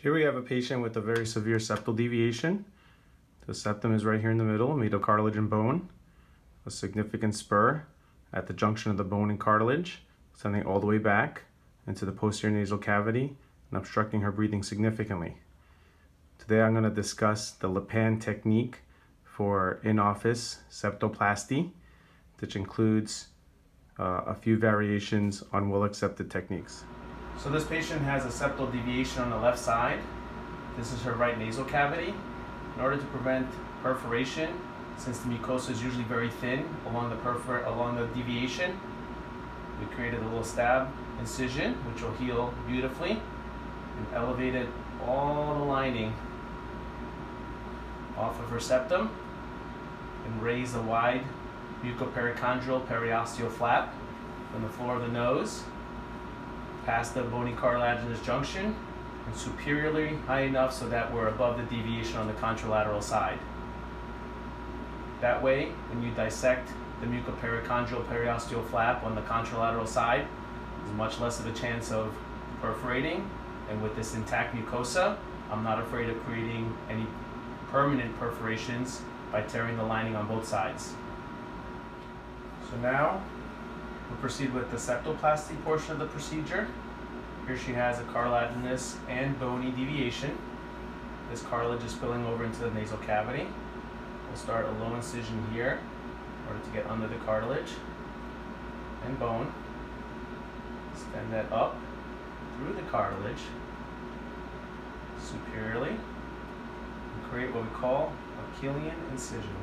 Here we have a patient with a very severe septal deviation. The septum is right here in the middle, made of cartilage and bone. A significant spur at the junction of the bone and cartilage, extending all the way back into the posterior nasal cavity and obstructing her breathing significantly. Today I'm going to discuss the Lipan technique for in-office septoplasty, which includes a few variations on well-accepted techniques. So this patient has a septal deviation on the left side. This is her right nasal cavity. In order to prevent perforation, since the mucosa is usually very thin along the deviation, we created a little stab incision which will heal beautifully, and elevated all the lining off of her septum and raised a wide mucoperichondral periosteal flap from the floor of the nose past the bony cartilaginous junction and superiorly high enough so that we're above the deviation on the contralateral side. That way, when you dissect the mucoperichondral periosteal flap on the contralateral side, there's much less of a chance of perforating, and with this intact mucosa, I'm not afraid of creating any permanent perforations by tearing the lining on both sides. So now, we'll proceed with the septoplasty portion of the procedure. Here she has a cartilaginous and bony deviation. This cartilage is spilling over into the nasal cavity. We'll start a low incision here in order to get under the cartilage and bone. Extend that up through the cartilage superiorly and create what we call a Killian incision.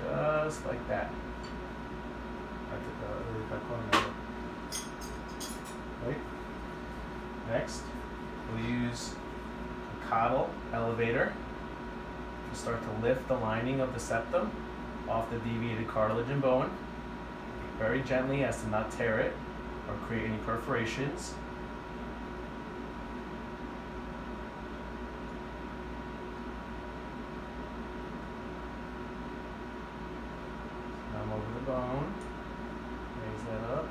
Just like that. Right. Next, we'll use a caudal elevator to start to lift the lining of the septum off the deviated cartilage and bone, very gently as to not tear it or create any perforations. Over the bone, raise that up.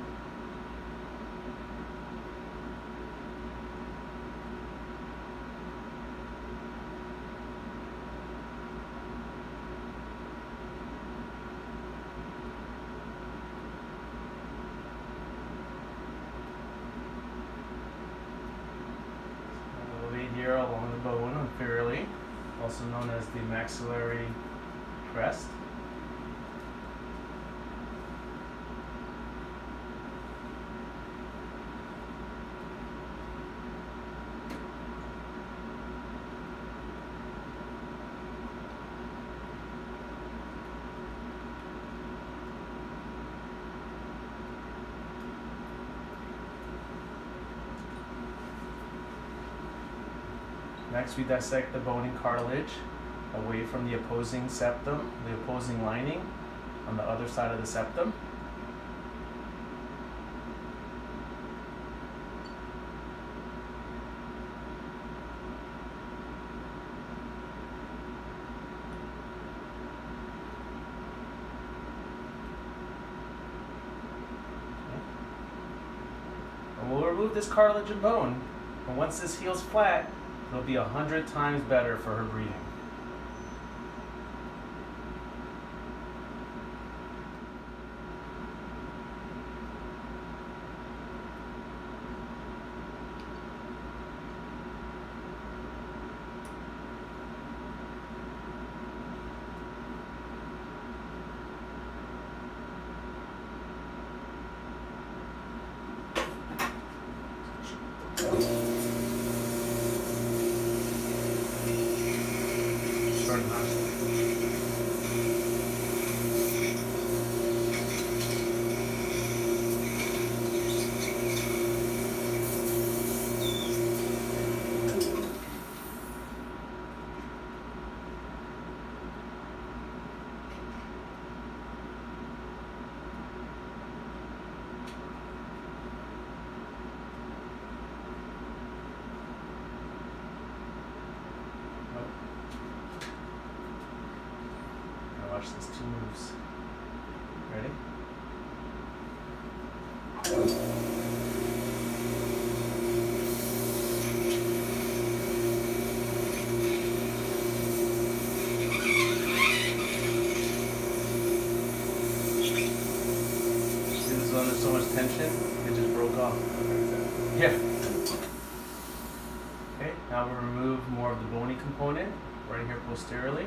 Elevate here along the bone inferiorly, also known as the maxillary crest. Next, we dissect the bone and cartilage away from the opposing septum, the opposing lining on the other side of the septum. And we'll remove this cartilage and bone, and once this heals flat, it'll be 100 times better for her breathing. Watch these two moves. Ready? Under so much tension, it just broke off. Yeah. Okay, now we'll remove more of the bony component right here posteriorly.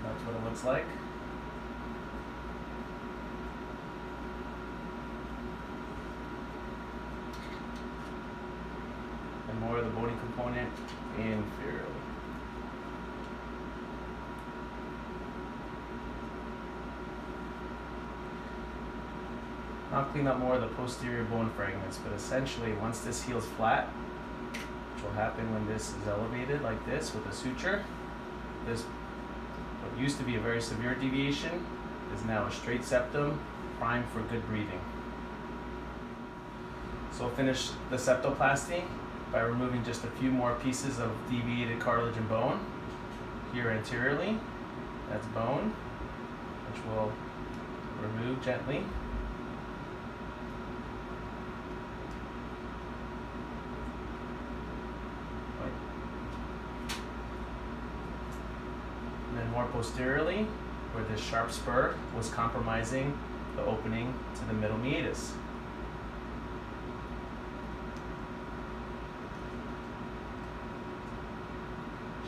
That's what it looks like. And more of the bony component inferiorly. I'll clean up more of the posterior bone fragments, but essentially once this heals flat, which will happen when this is elevated like this with a suture, this what used to be a very severe deviation is now a straight septum, primed for good breathing. So we'll finish the septoplasty by removing just a few more pieces of deviated cartilage and bone. Here anteriorly, that's bone, which we'll remove gently. And then more posteriorly, where this sharp spur was compromising the opening to the middle meatus.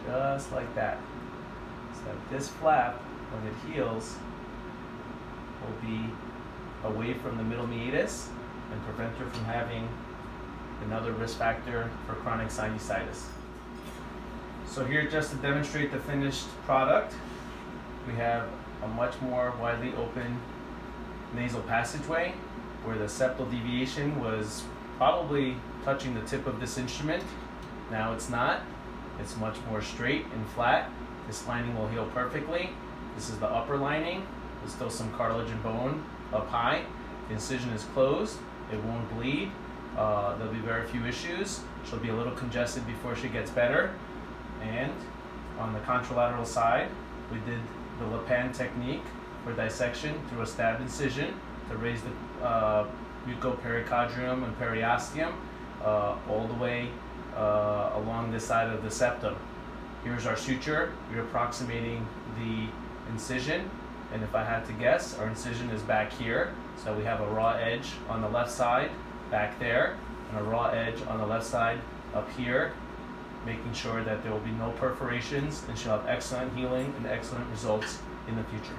Just like that. So that this flap, when it heals, will be away from the middle meatus and prevent her from having another risk factor for chronic sinusitis. So here, just to demonstrate the finished product, we have a much more widely open nasal passageway where the septal deviation was probably touching the tip of this instrument. Now it's not. It's much more straight and flat. This lining will heal perfectly. This is the upper lining. There's still some cartilage and bone up high. The incision is closed. It won't bleed. There'll be very few issues. She'll be a little congested before she gets better. And on the contralateral side, we did the Lipan technique for dissection through a stab incision to raise the mucopericardium and periosteum all the way along this side of the septum. Here's our suture. We're approximating the incision, and if I had to guess, our incision is back here. So we have a raw edge on the left side back there, and a raw edge on the left side up here, making sure that there will be no perforations, and she'll have excellent healing and excellent results in the future.